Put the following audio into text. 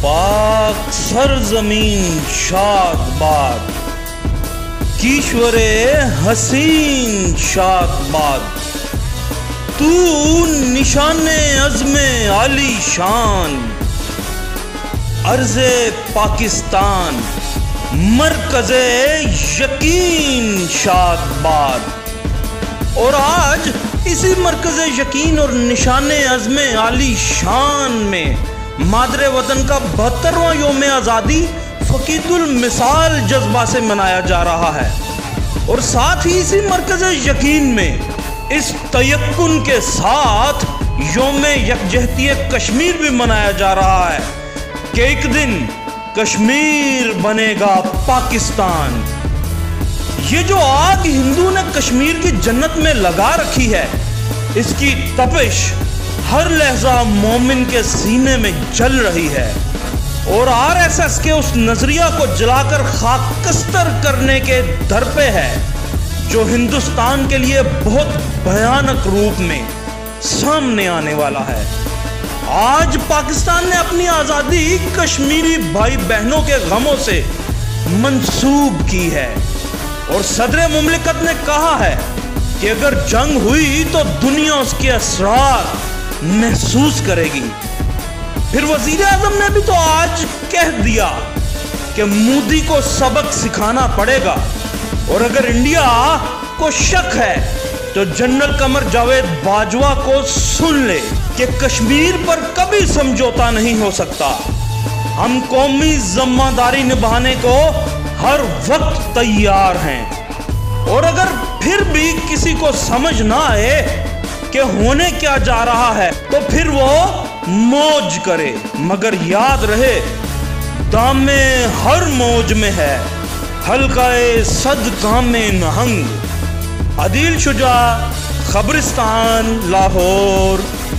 पाक सरजमीन शाद बाद, कीश्वरे हसीन शाद बाद। तू निशाने अज़्मे आली शान, अर्ज़े पाकिस्तान, मरकज़े यकीन शाद बाद। और आज इसी मरकज़ यकीन और निशाने अज़्मे आली शान में मादरे वतन का 72वां यौम आज़ादी फ़क़ीदुल मिसाल जज्बा से मनाया जा रहा है। और साथ ही इसी मरकज़ यकीन में इस तयक्कुन के साथ यौम यकजहती कश्मीर भी मनाया जा रहा है कि एक दिन कश्मीर बनेगा पाकिस्तान। ये जो आग हिंदू ने कश्मीर की जन्नत में लगा रखी है, इसकी तपिश हर लहजा मोमिन के सीने में जल रही है और आरएसएस के उस नजरिया को जलाकर खाकस्तर करने के दर पे है जो हिंदुस्तान के लिए बहुत भयानक रूप में सामने आने वाला है। आज पाकिस्तान ने अपनी आज़ादी कश्मीरी भाई बहनों के गमों से मंसूब की है और सदर मुमलिकत ने कहा है कि अगर जंग हुई तो दुनिया उसके असरार महसूस करेगी। फिर वजीर आज़म ने भी तो आज कह दिया कि मोदी को सबक सिखाना पड़ेगा और अगर इंडिया को शक है तो जनरल कमर जावेद बाजवा को सुन ले कि कश्मीर पर कभी समझौता नहीं हो सकता। हम कौमी जिम्मेदारी निभाने को हर वक्त तैयार हैं और अगर फिर भी किसी को समझ ना आए कि होने क्या जा रहा है तो फिर वो मौज करे, मगर याद रहे दामे हर मौज में है हल्काए सद कामे नहंग। आदिल शुजा, खबरिस्तान, लाहौर।